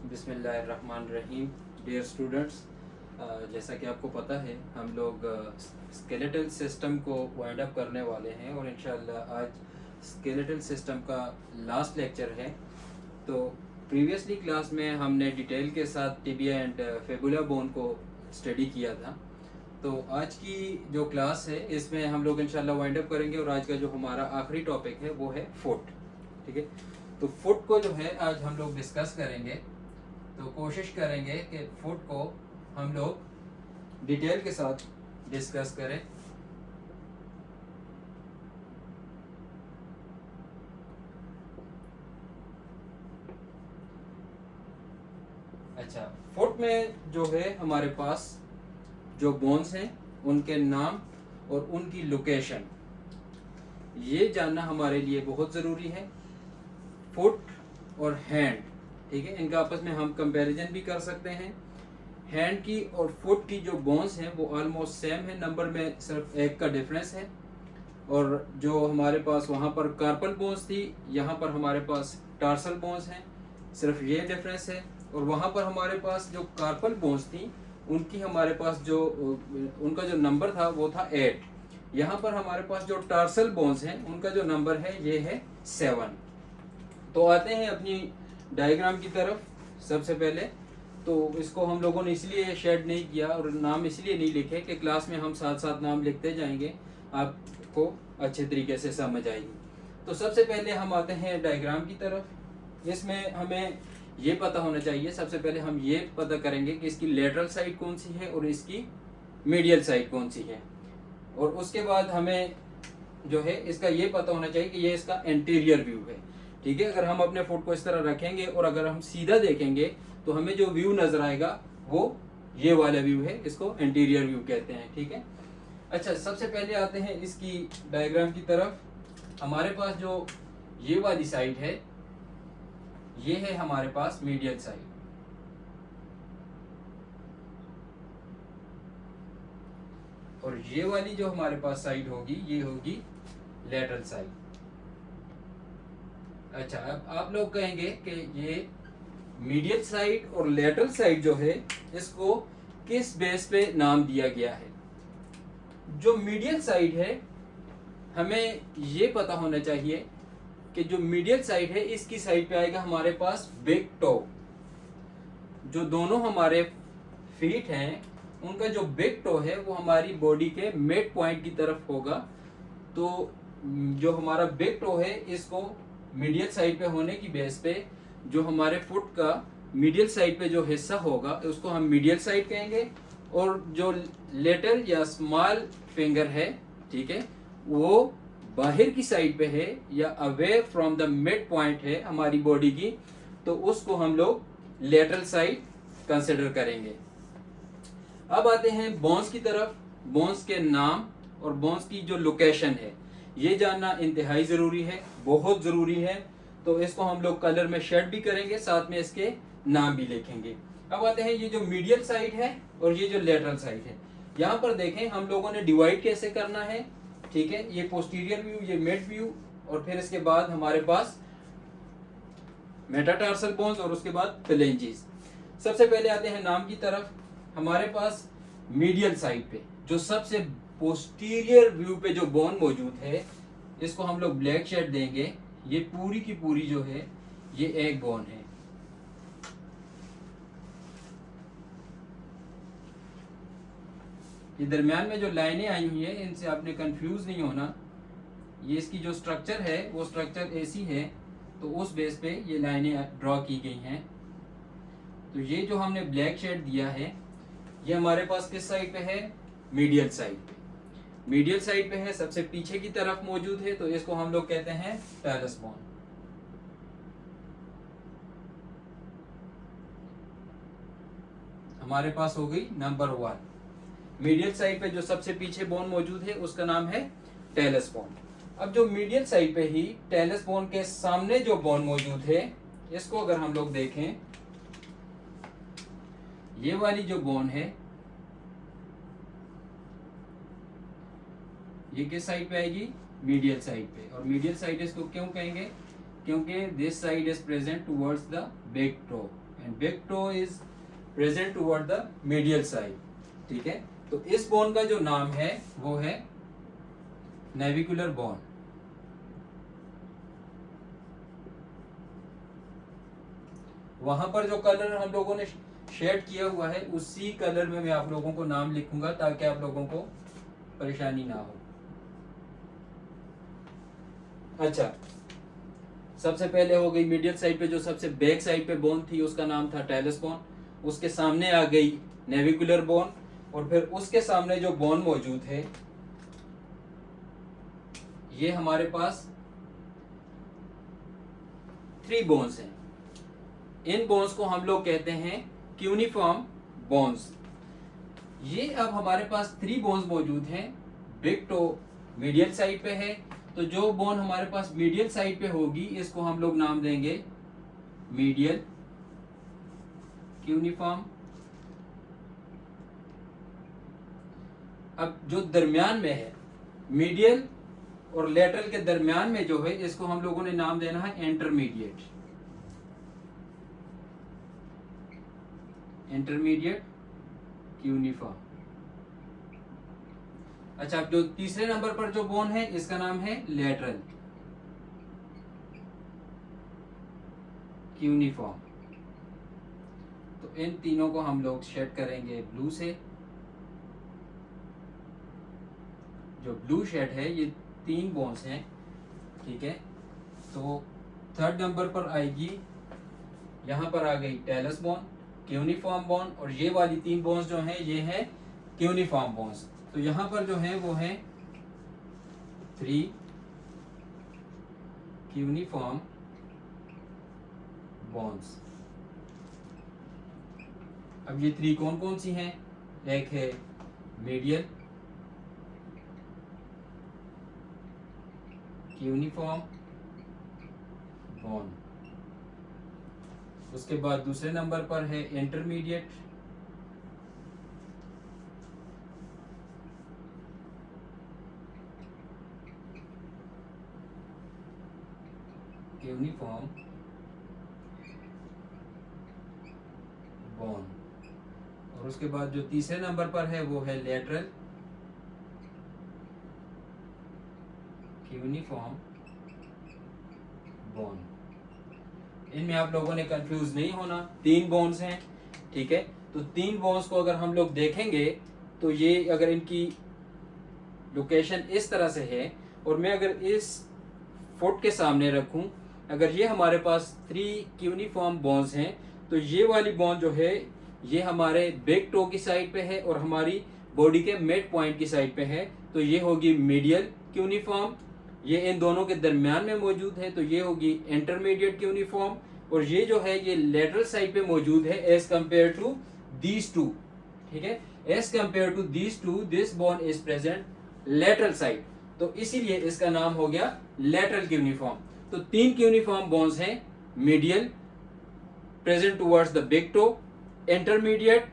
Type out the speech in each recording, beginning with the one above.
बिस्मिल्लाहिर्रहमानिर्रहीम। Dear students, जैसा कि आपको पता है हम लोग स्केलेटल सिस्टम को वाइंड अप करने वाले हैं और इंशाल्लाह आज स्केलेटल सिस्टम का लास्ट लेक्चर है। तो प्रीवियसली क्लास में हमने डिटेल के साथ टिबिया एंड फेबुला बोन को स्टडी किया था। तो आज की जो क्लास है इसमें हम लोग इंशाल्लाह वाइंड अप करेंगे और आज का जो हमारा आखिरी टॉपिक है वो है फुट। ठीक है, तो फुट को जो है आज हम लोग डिस्कस करेंगे। तो कोशिश करेंगे कि फुट को हम लोग डिटेल के साथ डिस्कस करें। अच्छा, फुट में जो है हमारे पास जो बोन्स हैं उनके नाम और उनकी लोकेशन ये जानना हमारे लिए बहुत ज़रूरी है। फुट और हैंड, ठीक है, इनका आपस में हम कंपैरिजन भी कर सकते हैं। हैंड की और फुट की जो बोन्स हैं वो ऑलमोस्ट सेम है, नंबर में सिर्फ एक का डिफरेंस है। और जो हमारे पास वहाँ पर कार्पल बोन्स थी, यहाँ पर हमारे पास टार्सल बोन्स हैं, सिर्फ ये डिफरेंस है। और वहाँ पर हमारे पास जो कार्पल बोन्स थी उनकी हमारे पास जो उनका जो नंबर था वो था 8। यहाँ पर हमारे पास जो टार्सल बोन्स हैं उनका जो नंबर है ये है 7। तो आते हैं अपनी डायग्राम की तरफ। सबसे पहले तो इसको हम लोगों ने इसलिए शेड नहीं किया और नाम इसलिए नहीं लिखे कि क्लास में हम साथ साथ नाम लिखते जाएंगे, आपको अच्छे तरीके से समझ आएगी। तो सबसे पहले हम आते हैं डायग्राम की तरफ। इसमें हमें ये पता होना चाहिए, सबसे पहले हम ये पता करेंगे कि इसकी लेटरल साइड कौन सी है और इसकी मीडियल साइड कौन सी है। और उसके बाद हमें जो है इसका ये पता होना चाहिए कि ये इसका एंटीरियर व्यू है। ठीक है, अगर हम अपने फुट को इस तरह रखेंगे और अगर हम सीधा देखेंगे तो हमें जो व्यू नजर आएगा वो ये वाला व्यू है, इसको एंटीरियर व्यू कहते हैं। ठीक है, अच्छा, सबसे पहले आते हैं इसकी डायग्राम की तरफ। हमारे पास जो ये वाली साइड है ये है हमारे पास मीडियल साइड, और ये वाली जो हमारे पास साइड होगी ये होगी लेटरल साइड। अच्छा, अब आप लोग कहेंगे कि ये मीडियल साइड और लेटरल साइड जो है इसको किस बेस पे नाम दिया गया है। जो मीडियल साइड है हमें ये पता होना चाहिए कि जो मीडियल साइड है इसकी साइड पे आएगा हमारे पास बिग टो। जो दोनों हमारे फीट हैं उनका जो बिग टो है वो हमारी बॉडी के मिड पॉइंट की तरफ होगा। तो जो हमारा बिग टो है इसको मीडियल साइड पे होने की बेस पे जो हमारे फुट का मीडियल साइड पे जो हिस्सा होगा उसको हम मीडियल साइड कहेंगे। और जो लिटिल या स्मॉल फिंगर है, ठीक है, वो बाहर की साइड पे है या away from the mid point है हमारी बॉडी की, तो उसको हम लोग लेटरल साइड कंसिडर करेंगे। अब आते हैं बोन्स की तरफ। बोन्स के नाम और बोन्स की जो लोकेशन है ये जानना इंतहाई ज़रूरी है, बहुत ज़रूरी है। तो इसको हम लोग कलर में शेड भी करेंगे, साथ में इसके नाम भी लिखेंगे। अब आते हैं ये जो मीडियल साइड है और ये जो लेटरल साइड है। यहाँ पर देखें हम लोगों ने डिवाइड कैसे करना है। ठीक है, ये पोस्टीरियर व्यू, ये मिड व्यू, और फिर इसके बाद हमारे पास मेटाटार्सल बोन्स और उसके बाद फेलेंजीज। सबसे पहले आते हैं नाम की तरफ। हमारे पास मीडियल साइड पे जो सबसे पोस्टीरियर व्यू पे जो बोन मौजूद है इसको हम लोग ब्लैक शेड देंगे। ये पूरी की पूरी जो है ये एक बोन है। ये दरमियान में जो लाइनें आई हुई है इनसे आपने कंफ्यूज नहीं होना। ये इसकी जो स्ट्रक्चर है वो स्ट्रक्चर ऐसी है, तो उस बेस पे ये लाइनें ड्रॉ की गई हैं। तो ये जो हमने ब्लैक शेड दिया है ये हमारे पास किस साइड पे है, मीडियल साइड पे। मीडियल साइड पे है, सबसे पीछे की तरफ मौजूद है, तो इसको हम लोग कहते हैं टैलस बोन। हमारे पास हो गई नंबर 1। मीडियल साइड पे जो सबसे पीछे बोन मौजूद है उसका नाम है टैलस बोन। अब जो मीडियल साइड पे ही टैलस बोन के सामने जो बोन मौजूद है इसको अगर हम लोग देखें, ये वाली जो बोन है ये किस साइड पे आएगी, मीडियल साइड पे। और मीडियल साइड इसको क्यों कहेंगे, क्योंकि this side is present towards the big toe and big toe is present toward the medial side. ठीक है, तो इस बोन का जो नाम है वो है नेविकुलर बोन। वहां पर जो कलर हम लोगों ने शेड किया हुआ है उसी कलर में मैं आप लोगों को नाम लिखूंगा ताकि आप लोगों को परेशानी ना हो। अच्छा, सबसे पहले हो गई मीडियल साइड पे, जो सबसे बैक साइड पे बोन थी उसका नाम था टेलस बोन। उसके सामने आ गई नेविकुलर बोन, और फिर उसके सामने जो बोन मौजूद है ये हमारे पास 3 बोन्स हैं। इन बोन्स को हम लोग कहते हैं क्यूनिफॉर्म बोन्स। ये अब हमारे पास 3 बोन्स मौजूद हैं। बिग टो मीडियल साइड पे है, तो जो बोन हमारे पास मीडियल साइड पे होगी इसको हम लोग नाम देंगे मीडियल क्यूनिफॉर्म। अब जो दरमियान में है, मीडियल और लेटरल के दरमियान में जो है, इसको हम लोगों ने नाम देना है इंटरमीडिएट। Intermediate cuneiform. अच्छा, अब जो तीसरे नंबर पर जो बोन है इसका नाम है लेटरल क्यूनिफॉर्म। तो इन तीनों को हम लोग शेड करेंगे ब्लू से। जो ब्लू शेड है ये 3 बोन्स हैं। ठीक है, तो थर्ड नंबर पर आएगी, यहां पर आ गई टेलस बोन, क्यूनिफॉर्म बोन, और ये वाली 3 बोन्स जो हैं ये हैं क्यूनिफॉर्म बोन्स। तो यहां पर जो है वो है 3 क्यूनिफॉर्म बोन्स। अब ये 3 कौन कौन सी हैं? एक है मीडियल क्यूनिफॉर्म बोन, उसके बाद दूसरे नंबर पर है इंटरमीडिएट क्यूनिफॉर्म बोन, और उसके बाद जो तीसरे नंबर पर है वो है लेटरल क्यूनिफॉर्म बोन। इनमें आप लोगों ने कंफ्यूज नहीं होना, 3 बोन्स हैं। ठीक है, तो 3 बोन्स को अगर हम लोग देखेंगे तो ये अगर इनकी लोकेशन इस तरह से है, और मैं अगर इस फुट के सामने रखूं, अगर ये हमारे पास 3 क्यूनिफॉर्म बोन्स हैं, तो ये वाली बोन जो है ये हमारे बिग टो की साइड पे है और हमारी बॉडी के मिड पॉइंट की साइड पे है, तो ये होगी मीडियल क्यूनिफॉर्म। ये इन दोनों के दरमियान में मौजूद है, तो ये होगी इंटरमीडिएट क्यूनिफॉर्म, और ये जो है ये लेटरल साइड पे मौजूद है एज कंपेयर टू दीज 2। ठीक है, as compare to these 2 this bone is present lateral side, तो इसीलिए इसका नाम हो गया लेटरल क्यूनिफॉर्म। तो 3 क्यूनिफॉर्म बोन्स हैं, medial present towards the big to, intermediate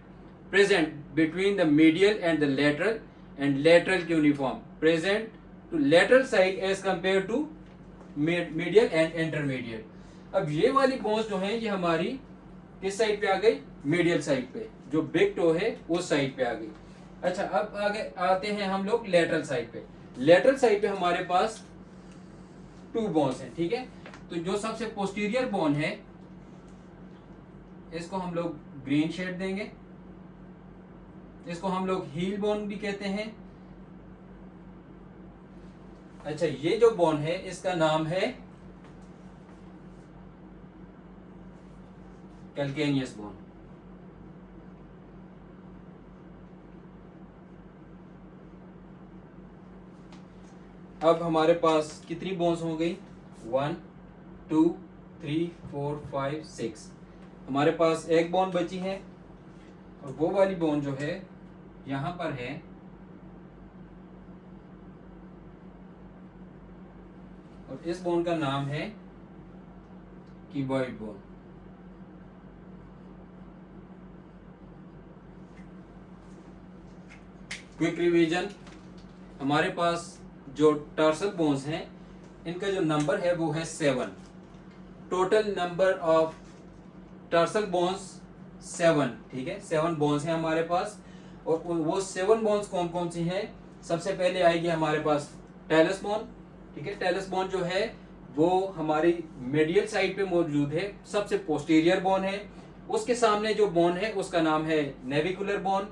present between the medial and the lateral, and lateral cuneiform present to lateral side as compared to medial and intermediate. अब ये वाली bones जो हैं ये हमारी किस साइड पे आ गई? मीडियल साइड पे, जो बिग टो है उस साइड पे आ गई। अच्छा, अब आगे आते हैं हम लोग लेटरल साइड पे। लेटरल साइड पे हमारे पास 2 बोन्स हैं। ठीक है, तो जो सबसे पोस्टीरियर बोन है इसको हम लोग ग्रीन शेड देंगे, इसको हम लोग हील बोन भी कहते हैं। अच्छा, ये जो बोन है इसका नाम है कैल्केनियस बोन। अब हमारे पास कितनी बोन्स हो गई? 1 2 3 4 5 6। हमारे पास एक बोन बची है, और वो वाली बोन जो है यहां पर है, और इस बोन का नाम है क्यूबॉइड बोन। क्विक रिवीजन, हमारे पास जो टर्सल बोन्स हैं इनका जो नंबर है वो है 7। Total number of tarsal bones 7, ठीक है, 7 बोन्स हैं हमारे पास। और वो 7 बोन्स कौन कौन सी हैं? सबसे पहले आएगी हमारे पास टेलस बोन, ठीक है। टेलस बोन जो है वो हमारी मीडियल साइड पे मौजूद है, सबसे पोस्टीरियर बोन है। उसके सामने जो बोन है उसका नाम है नेविकुलर बोन।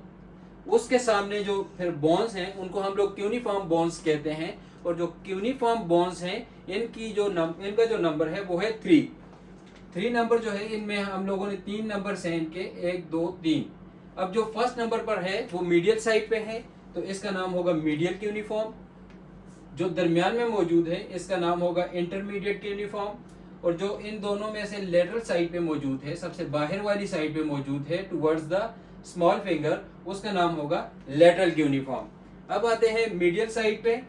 उसके सामने जो फिर बोन्स हैं उनको हम लोग क्यूनिफॉर्म बोन्स कहते हैं। और जो क्यूनिफॉर्म बोन्स हैं इनका जो नंबर है वो है 3 नंबर जो है, इनमें हम लोगों ने 3 नंबर हैं इनके, 1 2 3। अब जो फर्स्ट नंबर पर है वो मीडियल साइड पे है, तो इसका नाम होगा मीडियल क्यूनिफॉर्म। जो दरमियान में मौजूद है इसका नाम होगा इंटरमीडिएट क्यूनिफॉर्म। और जो इन दोनों में से लेटरल साइड पे मौजूद है, सबसे बाहर वाली साइड पे मौजूद है टुवर्ड्स द स्मॉल फिंगर, उसका नाम होगा लेटरल क्यूनिफॉर्म। अब आते हैं मीडियल साइड पे,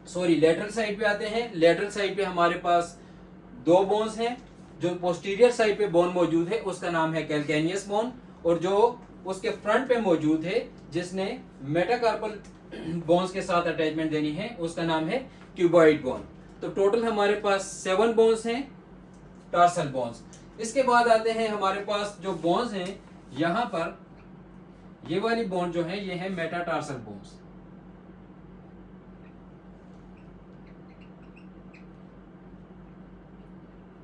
सॉरी लेटरल साइड पे आते हैं। लेटरल साइड पे हमारे पास 2 बोन्स हैं। जो पोस्टीरियर साइड पे बोन मौजूद है उसका नाम है कैल्केनियस बोन। और जो उसके फ्रंट पे मौजूद है जिसने मेटाकार्पल बोन्स के साथ अटैचमेंट देनी है उसका नाम है क्यूबॉइड बोन। तो टोटल हमारे पास 7 बोन्स हैं, टार्सल बोन्स। इसके बाद आते हैं हमारे पास जो बोन्स हैं, यहाँ पर ये वाली बोन जो है ये है मेटाटार्सल बोन्स।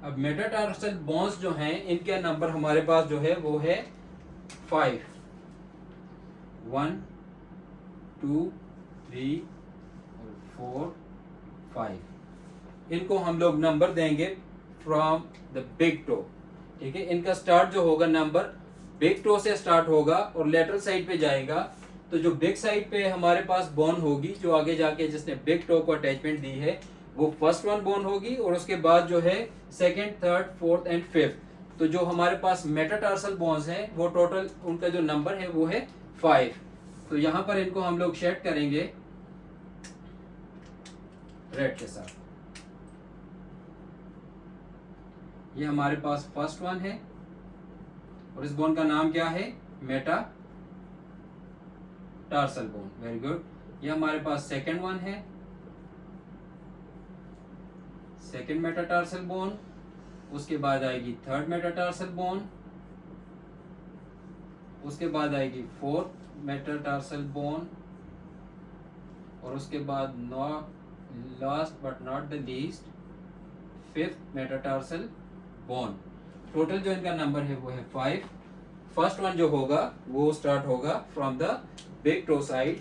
अब मेटाटार्सल बोन्स जो हैं इनके नंबर हमारे पास जो है वो है 5, 1 2 3 4 5। इनको हम लोग नंबर देंगे फ्रॉम द बिग टो, ठीक है। इनका स्टार्ट जो होगा नंबर बिग टो से स्टार्ट होगा और लेटरल साइड पे जाएगा। तो जो बिग साइड पे हमारे पास बोन होगी, जो आगे जाके जिसने बिग टो को अटैचमेंट दी है, वो फर्स्ट वन बोन होगी। और उसके बाद जो है second, third, fourth and fifth. तो जो हमारे पास मेटाटार्सल बोन्स हैं वो टोटल उनका जो नंबर है वो है 5। तो यहाँ पर इनको हम लोग शेड करेंगे रेड के साथ। ये हमारे पास फर्स्ट वन है और इस बोन का नाम क्या है? Metatarsal bone. Very good. ये हमारे पास सेकंड वन है, सेकंड मेटाटार्सल बोन। उसके बाद आएगी थर्ड मेटाटार्सल बोन, उसके बाद आएगी फोर्थ मेटाटार्सल बोन, और उसके बाद last but not the least fifth metatarsal bone. Total जो इनका नंबर है वो है 5। फर्स्ट वन जो होगा वो स्टार्ट होगा from the big toe side.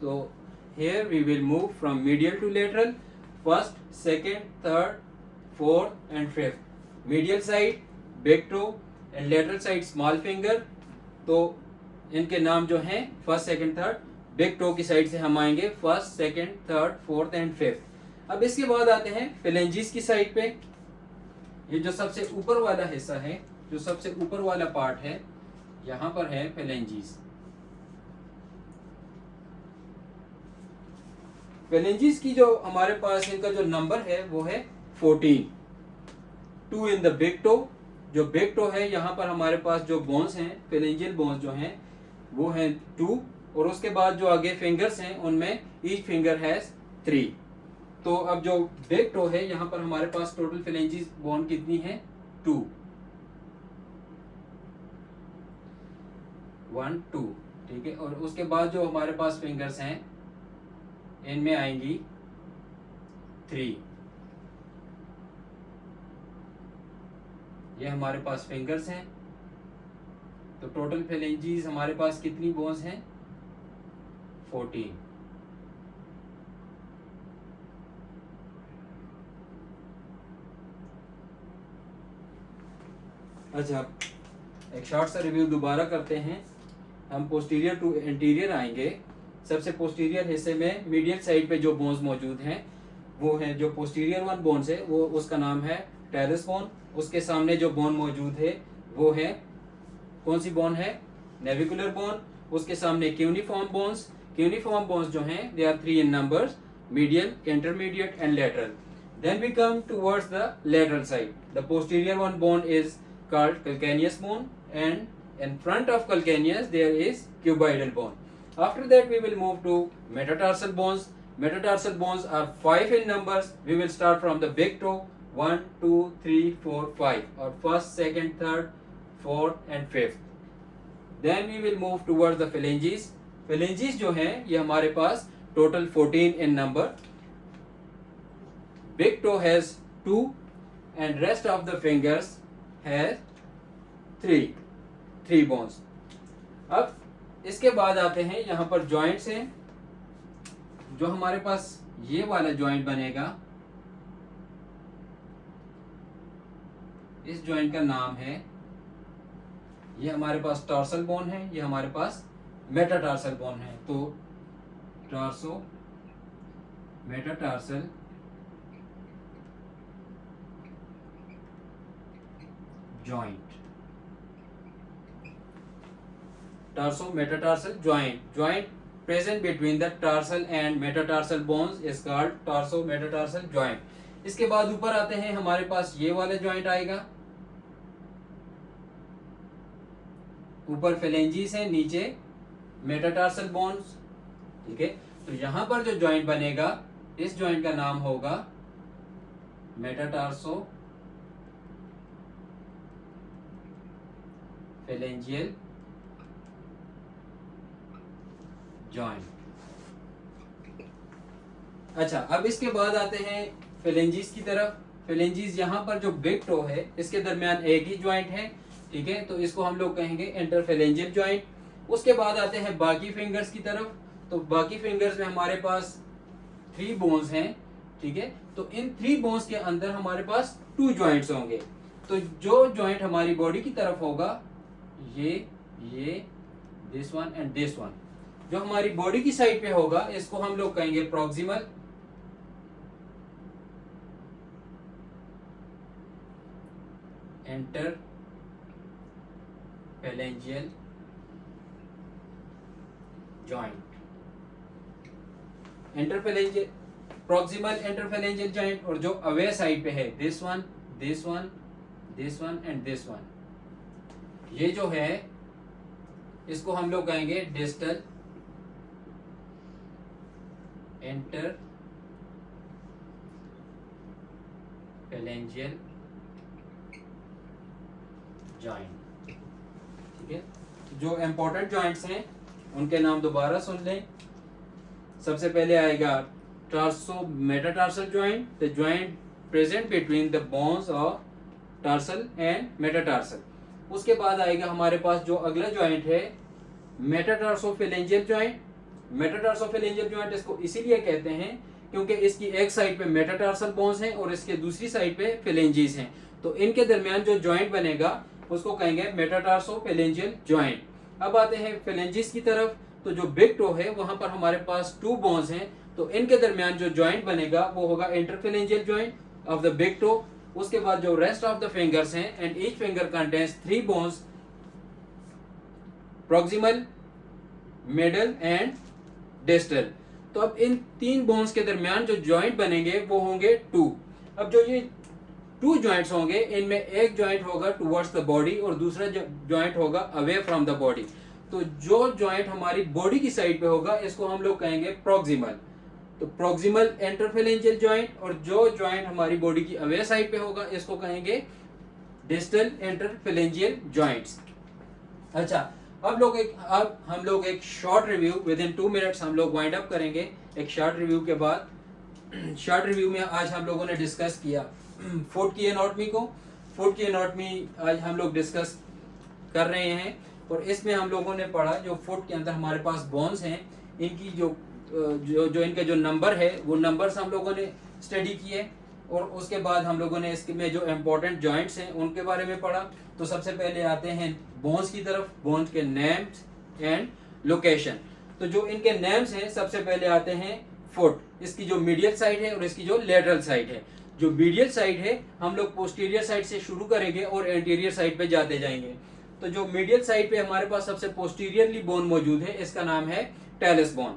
तो here we will move from medial to lateral, first, second, third, fourth and fifth. Medial side big toe and lateral side small finger. तो इनके नाम जो हैं first, second, third. Big toe की साइड से हम आएंगे first, second, third, fourth and fifth. अब इसके बाद आते हैं फेलेंजिस की साइड पे। ये जो सबसे ऊपर वाला हिस्सा है, जो सबसे ऊपर वाला पार्ट है, यहाँ पर है फेलेंजिस। फेलेंजिस की जो हमारे पास इनका जो नंबर है वो है 14। 2 इन द बिग टो। जो बिग टो है यहाँ पर हमारे पास जो बोन्स हैं, फेलेंजियल बोन्स जो हैं वो हैं 2। और उसके बाद जो आगे फिंगर्स हैं उनमें ईच फिंगर हैज 3। तो अब जो बिग टो है यहाँ पर हमारे पास टोटल फेलेंजिस बोन कितनी है? 2, 1 2, ठीक है। और उसके बाद जो हमारे पास फिंगर्स हैं इनमें आएंगी 3। ये हमारे पास फिंगर्स हैं। तो टोटल फेलेंजिस हमारे पास कितनी बोन्स हैं? 14। अच्छा, एक शॉर्ट सा रिव्यू दोबारा करते हैं। हम पोस्टीरियर टू इंटीरियर आएंगे। सबसे पोस्टीरियर हिस्से में मीडियल साइड पे जो बोन्स मौजूद हैं वो हैं, जो पोस्टीरियर वन बोन्स है वो उसका नाम है टेरेस बोन। उसके सामने जो बोन मौजूद है वो है, कौन सी बोन है? Navicular bone. उसके सामने क्यूनिफॉर्म बोन्स। क्यूनिफॉर्म बोन्स जो हैं they are 3 in numbers, medial, intermediate and lateral. Then we come towards the lateral side. The posterior one bone is called calcaneus bone, and in front of calcaneus there is cuboidal bone. After that we will move to metatarsal bones. Metatarsal bones are 5 in numbers. We will start from the big toe, 1 2 3 4 5, or first, second, third, fourth and fifth. Then we will move towards the phalanges। phalanges जो हैं ये हमारे पास total 14 in number. Big toe has 2 and rest of the fingers has 3 bones। अब इसके बाद आते हैं यहाँ पर जॉइंट्स हैं। जो हमारे पास ये वाला जॉइंट बनेगा, इस जॉइंट का नाम है, ये हमारे पास टार्सल बोन है, ये हमारे पास मेटाटार्सल बोन है। तो tarso metatarsal joint, tarso metatarsal joint present between the tarsal and metatarsal bones is called tarso metatarsal joint। इसके बाद ऊपर आते हैं, हमारे पास ये वाला जॉइंट आएगा, ऊपर phalanges है, नीचे metatarsal bones, ठीक है। तो यहां पर जो जॉइंट बनेगा, इस जॉइंट का नाम होगा मेटाटार्सो phalangeal जॉइंट। अच्छा, अब इसके बाद आते हैं phalanges की तरफ। phalanges यहाँ पर जो बिग टो है इसके दरमियान एक ही जॉइंट है, ठीक है, तो इसको हम लोग कहेंगे इंटरफेलेंजियल जॉइंट। उसके बाद आते हैं बाकी फिंगर्स की तरफ। तो बाकी फिंगर्स में हमारे पास 3 बोन्स हैं, ठीक है। तो इन 3 बोन्स के अंदर हमारे पास 2 जॉइंट्स होंगे। तो जो जॉइंट हमारी बॉडी की तरफ होगा, ये this one and this one, जो हमारी बॉडी की साइड पे होगा इसको हम लोग कहेंगे proximal, interphalangeal joint. Interphalangeal, proximal interphalangeal joint. और जो अवे साइड पे है, this one this one this one and this one, ये जो है इसको हम लोग कहेंगे डिस्टल इंटरफेलेंजियल जॉइंट, ठीक है। जो इंपॉर्टेंट जॉइंट्स हैं उनके नाम दोबारा सुन लें। सबसे पहले आएगा tarso metatarsal joint, the joint present between the bones of tarsal and metatarsal. उसके बाद आएगा हमारे पास जो अगला जॉइंट है मेटाटार्सोफेलेंजियल जॉइंट। मेटाटार्सोफेलेंजियल जॉइंट इसको इसीलिए कहते हैं क्योंकि इसकी एक साइड पे मेटाटार्सल बोन्स हैं और इसके दूसरी साइड पे फेलेंजीज हैं। तो इनके दरमियान जो जॉइंट बनेगा उसको कहेंगे मेटाटार्सोफेलेंजियल जॉइंट। अब आते हैं फेलेंजीज की तरफ। तो जो बिग टो है वहां पर हमारे पास 2 बोन्स हैं, तो इनके दरमियान जो जॉइंट बनेगा वो होगा interphalangeal joint of the big to. उसके बाद जो रेस्ट ऑफ द फिंगर्स हैं, and each finger contains 3 bones, proximal, middle and distal. तो अब इन 3 बोन्स के दरमियान जो जॉइंट बनेंगे वो होंगे 2। अब जो ये 2 जॉइंट्स होंगे, इनमें एक जॉइंट होगा टुवर्ड्स द बॉडी और दूसरा जॉइंट होगा अवे फ्रॉम द बॉडी। तो जो जॉइंट हमारी बॉडी की साइड पे होगा इसको हम लोग कहेंगे प्रॉक्सिमल। तो प्रॉक्सिमल इंटरफेलेंजियल जॉइंट, और जो जॉइंट हमारी बॉडी की अवे साइड पे होगा इसको कहेंगे डिस्टल इंटरफेलेंजियल जॉइंट्स। अच्छा, अब हम लोग एक short review with in 2 minutes हम लोग वाइंड अप करेंगे। एक शॉर्ट रिव्यू के बाद, शॉर्ट रिव्यू में आज हम लोगों ने डिस्कस किया फुट की एनाटॉमी को। फुट की एनाटॉमी आज हम लोग डिस्कस कर रहे हैं, और इसमें हम लोगों ने पढ़ा जो फुट के अंदर हमारे पास बोन्स हैं, इनकी जो इनके जो नंबर है वो नंबर्स हम लोगों ने स्टडी किए, और उसके बाद हम लोगों ने इसमें जो इम्पोर्टेंट जॉइंट्स हैं उनके बारे में पढ़ा। तो सबसे पहले आते हैं बोन्स की तरफ, बोन्स के नेम्स एंड लोकेशन। तो जो इनके नेम्स हैं, सबसे पहले आते हैं फुट, इसकी जो मीडियल साइड है और इसकी जो लेटरल साइड है। जो मीडियल साइड है हम लोग पोस्टीरियर साइड से शुरू करेंगे और एंटीरियर साइड पे जाते जाएंगे। तो जो मीडियल साइड पे हमारे पास सबसे पोस्टीरियरली बोन मौजूद है, इसका नाम है टेलस बोन।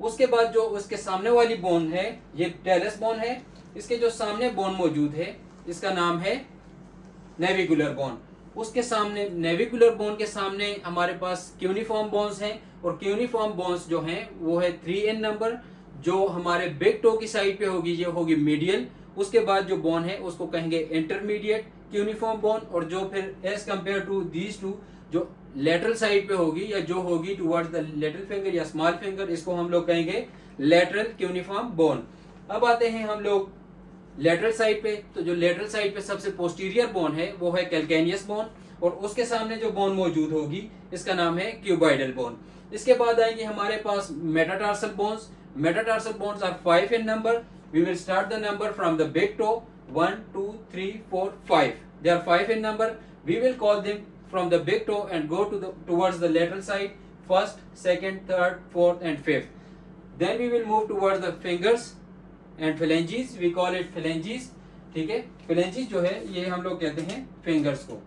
उसके बाद जो उसके सामने वाली बोन है ये टेलस बोन है। इसके जो सामने बोन मौजूद है इसका नाम है नेविकुलर बोन। उसके सामने नेविकुलर बोन के सामने हमारे पास क्यूनिफॉर्म बोन्स हैं, और क्यूनिफॉर्म बोन्स जो हैं वो है 3 इन नंबर। जो हमारे बिग टो की साइड पे होगी ये होगी मीडियल। उसके बाद जो बोन है उसको कहेंगे इंटरमीडिएट, क्यूनिफॉर्म बोन, और जो फिर as compare to these two जो लेटरल साइड पे होगी या जो होगी टुवर्ड्स द लिटिल फिंगर या स्मॉल फिंगर, इसको हम लोग कहेंगे लेटरल क्यूनिफॉर्म बोन। अब आते हैं हम लोग लेटरल साइड पे। तो जो लेटरल साइड पे सबसे पोस्टीरियर बोन है वो है कैल्केनियस बोन, और उसके सामने जो बोन मौजूद होगी इसका नाम है क्यूबॉइडल बोन। इसके बाद आएंगे हमारे पास metatarsal bones. Metatarsal bones are 5 in number. We will start the number from the big toe, 1 2 3 4 5। They are 5 in number. We will call them from the big toe and go towards the lateral side, first, second, third, fourth and fifth. Then we will move towards the fingers and phalanges. We call it phalanges. ठीक है, phalanges जो है ये हम लोग कहते हैं fingers को।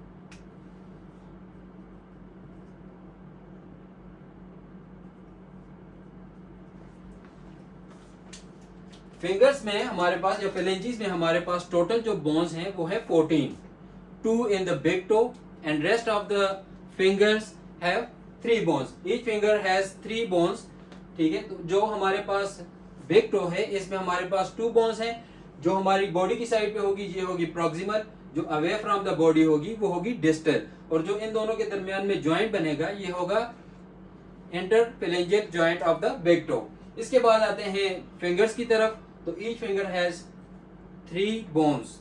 फिंगर्स में हमारे पास या phalanges में हमारे पास टोटल जो बोन्स हैं वो है 14, 2 in the big toe and rest of the fingers have 3 bones. Each finger has 3 bones. ठीक है, तो जो हमारे पास बिग टो है इसमें हमारे पास 2 bones हैं। जो हमारी बॉडी की साइड पे होगी ये होगी प्रॉक्सिमल, जो अवे फ्रॉम द बॉडी होगी वो होगी डिस्टल, और जो इन दोनों के दरमियान में ज्वाइंट बनेगा ये होगा interphalangeal joint of the big to. इसके बाद आते हैं फिंगर्स की तरफ। तो ईच फिंगर हैज 3 bones।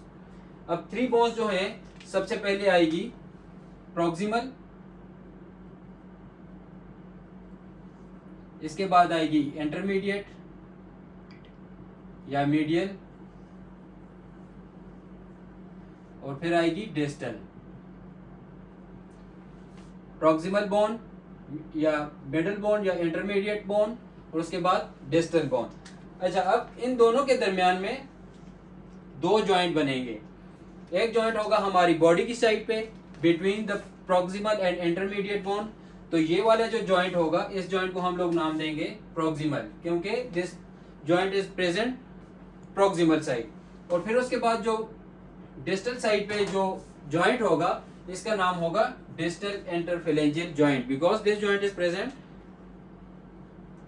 अब 3 bones जो है सबसे पहले आएगी प्रॉक्सिमल, इसके बाद आएगी इंटरमीडिएट या मीडियल, और फिर आएगी डिस्टल। प्रॉक्सिमल बोन या मिडल बोन या इंटरमीडिएट बोन, और उसके बाद डिस्टल बोन। अच्छा, अब इन दोनों के दरमियान में 2 जॉइंट बनेंगे। एक जॉइंट होगा हमारी बॉडी की साइड पे between the proximal and intermediate bone. तो ये वाला जो जॉइंट होगा इस जॉइंट को हम लोग नाम देंगे प्रॉक्सिमल, क्योंकि this joint is present proximal side. और फिर उसके बाद जो डिस्टल साइड पे जो जॉइंट होगा इसका नाम होगा distal interphalangeal joint, because this joint is present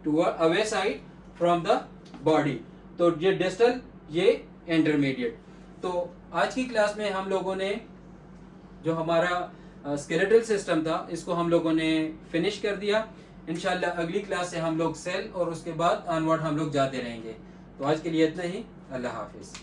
toward away side from the body. तो ये डिस्टल, ये इंटरमीडिएट। तो आज की क्लास में हम लोगों ने जो हमारा स्केलेटल सिस्टम था इसको हम लोगों ने फिनिश कर दिया। इंशाल्लाह अगली क्लास से हम लोग सेल और उसके बाद ऑनवर्ड हम लोग जाते रहेंगे। तो आज के लिए इतना ही। अल्लाह हाफिज।